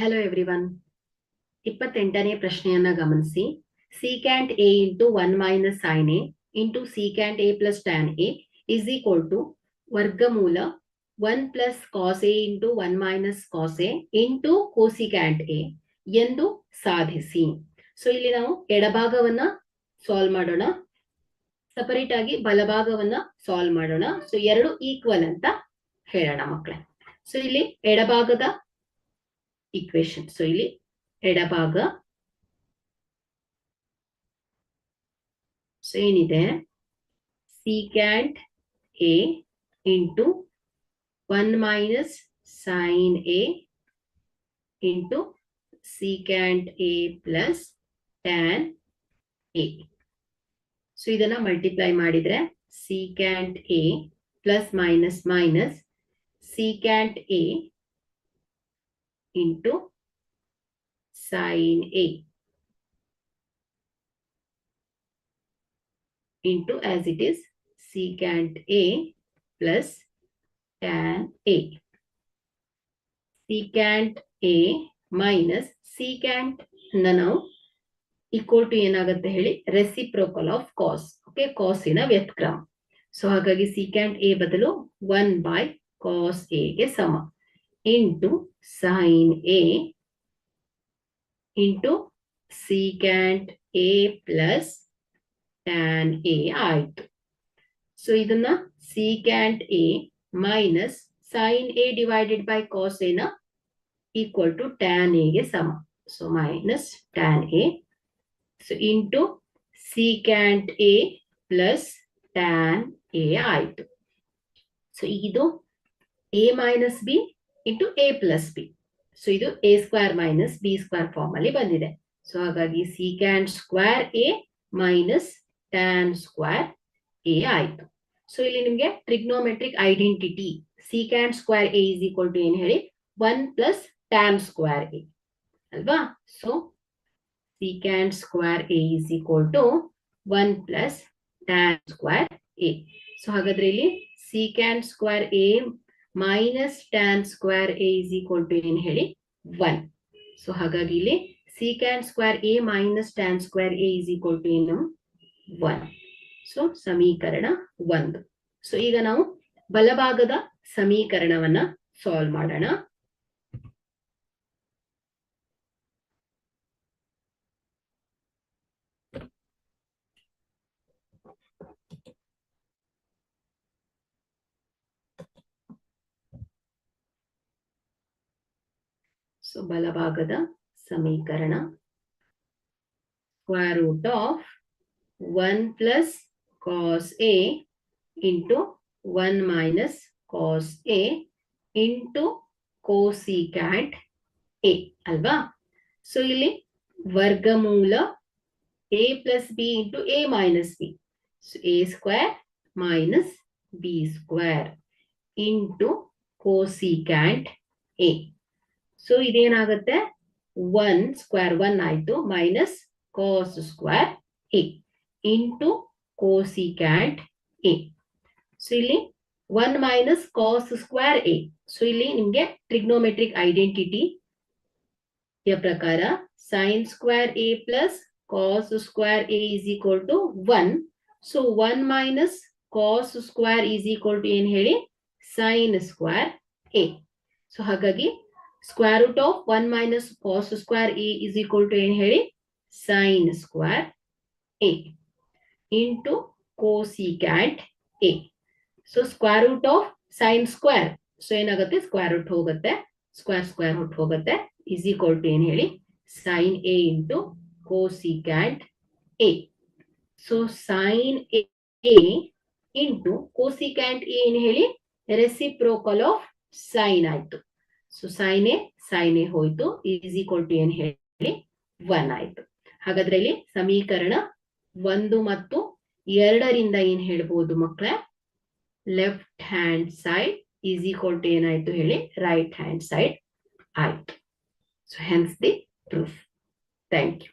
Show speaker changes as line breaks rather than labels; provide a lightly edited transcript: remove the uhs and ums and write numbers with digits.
Hello everyone. 28ನೇ ಪ್ರಶ್ನೆಯನ್ನ ಗಮನಿಸಿ. Secant A into 1 minus sine A into secant A plus tan A is equal to ವರ್ಗಮೂಲ 1 plus cos A into 1 minus cos A into cosecant A ಎಂದು ಸಾಧಿಸಿ. So ಇಲ್ಲಿ ನಾವು ಎಡಭಾಗವನ್ನ solve ಮಾಡೋಣ, separate ಆಗಿ ಬಲಭಾಗವನ್ನ ಸಾಲ್ವ್ ಮಾಡೋಣ. ಸೊ ಎರಡು ಈಕ್ವಲ್ ಅಂತ ಹೇಳೋಣ ಮಕ್ಕಳೇ. ಸೊ ಇಲ್ಲಿ ಎಡಭಾಗದ ಇಕ್ವೇಶನ್, ಸೊ ಇಲ್ಲಿ ಎಡಭಾಗ ಸೊ ಏನಿದೆ, secant A into 1 minus sine A into secant A plus tan A. So ಇದನ್ನ ಮಲ್ಟಿಪ್ಲೈ ಮಾಡಿದ್ರೆ secant A plus minus minus secant A into sin A into, as it is, secant A plus tan A. Secant A minus secant now equal to ಏನಾಗುತ್ತೆ ಹೇಳಿ, reciprocal of cos. Okay, ಕಾಸಿನ ವ್ಯುತ್ಕ್ರಮ. So ಹಾಗಾಗಿ secant A ಬದಲು 1 by cos A ಗೆ ಸಮ into sin A into secant A plus tan A ಆಯ್ತು. So ಇದನ್ನ secant A minus sin A divided by cos A ನ equal to tan A ಗೆ ಸಮ. So minus tan A, so into secant A plus tan A ಆಯ್ತು. So ಇದು A minus B into A plus B. So ಇದು A square minus B square form ಅಲ್ಲಿ ಬಂದಿದೆ. So ಹಾಗಾಗಿ secant square A minus tan square A ಆಯ್ತು. So ಇಲ್ಲಿ ನಿಮ್ಗೆ trigonometric identity secant square A is equal to ಏನ್ ಹೇಳಿ, 1 plus tan square A ಅಲ್ವಾ. So secant square A is equal to 1 plus tan square A. So ಹಾಗಾದ್ರೆ ಇಲ್ಲಿ secant square A minus tan square A is equal to ಏನ್ ಹೇಳಿ, 1. So ಹಾಗಾಗಿ ಇಲ್ಲಿ secant square A minus tan square A is equal to ಏನು, 1. So ಸಮೀಕರಣ 1. So ಈಗ ನಾವು ಬಲಭಾಗದ ಸಮೀಕರಣವನ್ನ ಸಾಲ್ವ್ ಮಾಡೋಣ. ಸೊ ಬಲಭಾಗದ ಸಮೀಕರಣ square root of 1 plus cos A into 1 minus cos A into cosecant A ಅಲ್ವಾ. ಸೊ ಇಲ್ಲಿ ವರ್ಗಮೂಲ A plus B into A minus B, so A square minus B square into cosecant A. So ಇದೇನಾಗುತ್ತೆ, 1 square 1 ಆಯ್ತು minus cos square A into cosecant A. So ಇಲ್ಲಿ 1 minus cos square A. So ಇಲ್ಲಿ ನಿಮ್ಗೆ trigonometric identity ಯ ಪ್ರಕಾರ sine square A plus cos square A is equal to 1. So 1 minus cos square is equal to ಏನ್ ಹೇಳಿ, sine square A. So ಹಾಗಾಗಿ square root of 1 minus cos square A is equal to ಏನ್ ಹೇಳಿ, sine square A into cosecant A. So square root of sine square, so ಏನಾಗುತ್ತೆ, square root ಹೋಗುತ್ತೆ, square square root ಹೋಗುತ್ತೆ, is equal to ಏನ್ ಹೇಳಿ, sine A into cosecant A. So sine A into cosecant A ಏನ್ ಹೇಳಿ, reciprocal of sine ಆಯ್ತು. So sine A ಹೋಯ್ತು, is equal to ಏನ್ ಹೇಳಿ, 1 ಆಯ್ತು. ಹಾಗಾದ್ರೆ ಇಲ್ಲಿ ಸಮೀಕರಣ 1 ಮತ್ತು 2ರಿಂದ ಏನ್ ಹೇಳ್ಬೋದು ಮಕ್ಕಳೇ, left hand side is equal to ಏನಾಯ್ತು ಹೇಳಿ, ರೈಟ್ ಹ್ಯಾಂಡ್ ಸೈಡ್ ಆಯ್ತು. So hence the proof. Thank you.